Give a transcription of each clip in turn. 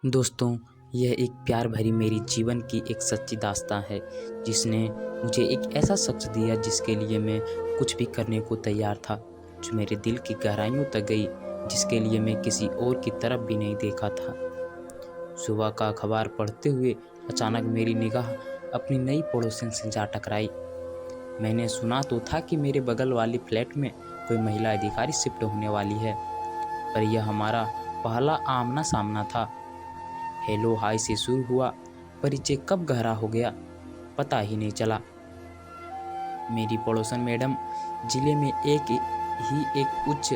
दोस्तों, यह एक प्यार भरी मेरी जीवन की एक सच्ची दास्तां है, जिसने मुझे एक ऐसा शख्स दिया जिसके लिए मैं कुछ भी करने को तैयार था, जो मेरे दिल की गहराइयों तक गई, जिसके लिए मैं किसी और की तरफ भी नहीं देखा था। सुबह का अखबार पढ़ते हुए अचानक मेरी निगाह अपनी नई पड़ोसन से जा टकराई। मैंने सुना तो था कि मेरे बगल वाली फ्लैट में कोई महिला अधिकारी शिफ्ट होने वाली है, पर यह हमारा पहला आमना-सामना था। हेलो हाय से शुरू हुआ, परिचय कब गहरा हो गया पता ही नहीं चला। मेरी पड़ोसन मैडम जिले में एक उच्च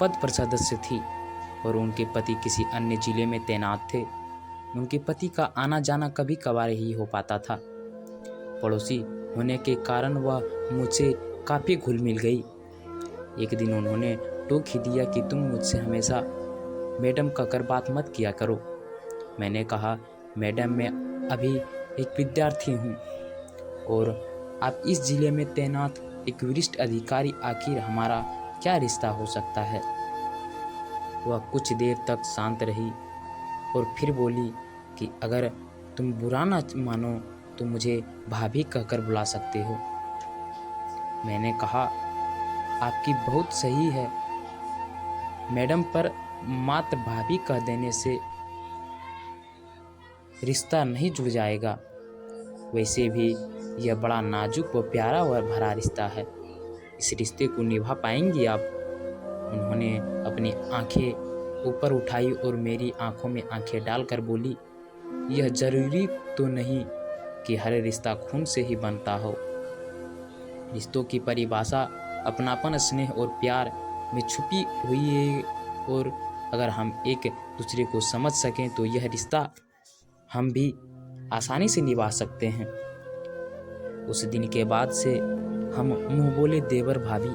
पद पर सदस्य थी और उनके पति किसी अन्य जिले में तैनात थे। उनके पति का आना जाना कभी कभार ही हो पाता था। पड़ोसी होने के कारण वह मुझसे काफ़ी घुल मिल गई। एक दिन उन्होंने टोक ही दिया कि तुम मुझसे हमेशा मैडम कहकर बात मत किया करो। मैंने कहा, मैडम मैं अभी एक विद्यार्थी हूँ और आप इस जिले में तैनात एक वरिष्ठ अधिकारी, आखिर हमारा क्या रिश्ता हो सकता है। वह कुछ देर तक शांत रही और फिर बोली कि अगर तुम बुरा ना मानो तो मुझे भाभी कहकर बुला सकते हो। मैंने कहा, आपकी बहुत सही है मैडम, पर मात्र भाभी कह देने से रिश्ता नहीं जुड़ जाएगा। वैसे भी यह बड़ा नाजुक व प्यारा व भरा रिश्ता है। इस रिश्ते को निभा पाएंगी आप? उन्होंने अपनी आंखें ऊपर उठाई और मेरी आंखों में आंखें डालकर बोली, यह जरूरी तो नहीं कि हर रिश्ता खून से ही बनता हो। रिश्तों की परिभाषा अपनापन, स्नेह और प्यार में छुपी हुई है, और अगर हम एक दूसरे को समझ सकें तो यह रिश्ता हम भी आसानी से निभा सकते हैं। उस दिन के बाद से हम मुंह बोले देवर भाभी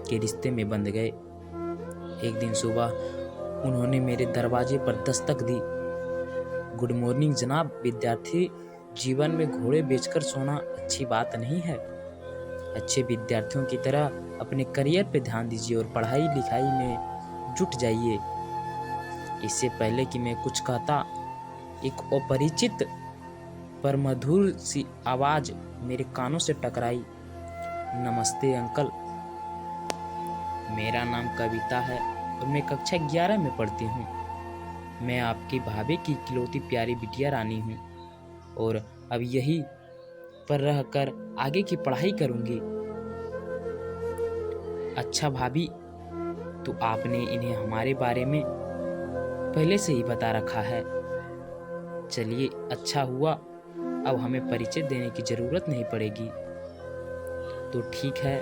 के रिश्ते में बंध गए। एक दिन सुबह उन्होंने मेरे दरवाजे पर दस्तक दी। गुड मॉर्निंग जनाब, विद्यार्थी जीवन में घोड़े बेचकर सोना अच्छी बात नहीं है। अच्छे विद्यार्थियों की तरह अपने करियर पर ध्यान दीजिए और पढ़ाई लिखाई में जुट जाइए। इससे पहले कि मैं कुछ कहता, एक अपरिचित पर मधुर सी आवाज़ मेरे कानों से टकराई। नमस्ते अंकल, मेरा नाम कविता है और मैं कक्षा 11 में पढ़ती हूँ। मैं आपकी भाभी की इकलौती प्यारी बिटिया रानी हूँ और अब यहीं पर रहकर आगे की पढ़ाई करूँगी। अच्छा भाभी, तो आपने इन्हें हमारे बारे में पहले से ही बता रखा है। चलिए, अच्छा हुआ, अब हमें परिचय देने की ज़रूरत नहीं पड़ेगी। तो ठीक है,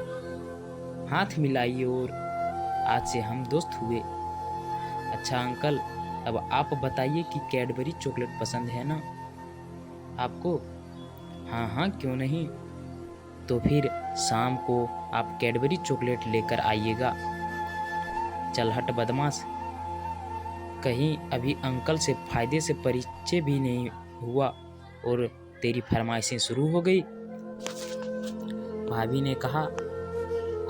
हाथ मिलाइए और आज से हम दोस्त हुए। अच्छा अंकल, अब आप बताइए कि कैडबरी चॉकलेट पसंद है ना आपको? हाँ हाँ, क्यों नहीं। तो फिर शाम को आप कैडबरी चॉकलेट लेकर आइएगा। चल हट बदमाश, कहीं अभी अंकल से फ़ायदे से परिचय भी नहीं हुआ और तेरी फरमाइशें शुरू हो गई। भाभी ने कहा,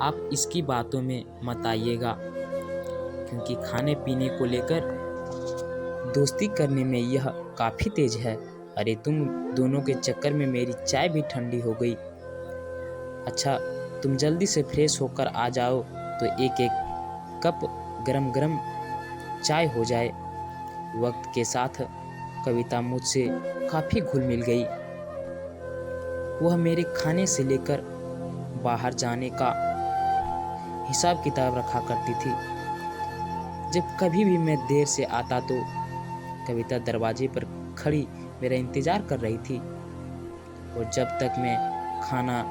आप इसकी बातों में मत आइएगा, क्योंकि खाने पीने को लेकर दोस्ती करने में यह काफ़ी तेज है। अरे तुम दोनों के चक्कर में मेरी चाय भी ठंडी हो गई। अच्छा, तुम जल्दी से फ्रेश होकर आ जाओ तो एक एक कप गरम गरम चाय हो जाए। वक्त के साथ कविता मुझसे काफ़ी घुल मिल गई। वह मेरे खाने से लेकर बाहर जाने का हिसाब किताब रखा करती थी। जब कभी भी मैं देर से आता तो कविता दरवाजे पर खड़ी मेरा इंतज़ार कर रही थी, और जब तक मैं खाना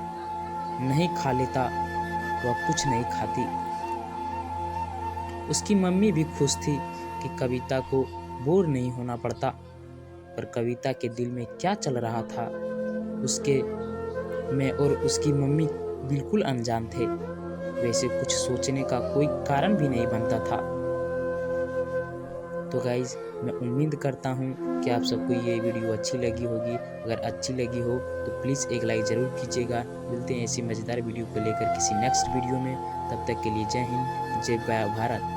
नहीं खा लेता वह कुछ नहीं खाती। उसकी मम्मी भी खुश थी कि कविता को बोर नहीं होना पड़ता, पर कविता के दिल में क्या चल रहा था उसके मैं और उसकी मम्मी बिल्कुल अनजान थे। वैसे कुछ सोचने का कोई कारण भी नहीं बनता था। तो गाइज़, मैं उम्मीद करता हूँ कि आप सबको ये वीडियो अच्छी लगी होगी। अगर अच्छी लगी हो तो प्लीज़ एक लाइक ज़रूर कीजिएगा। मिलते हैं ऐसी मज़ेदार वीडियो को लेकर किसी नेक्स्ट वीडियो में। तब तक के लिए जय हिंद, जय भारत।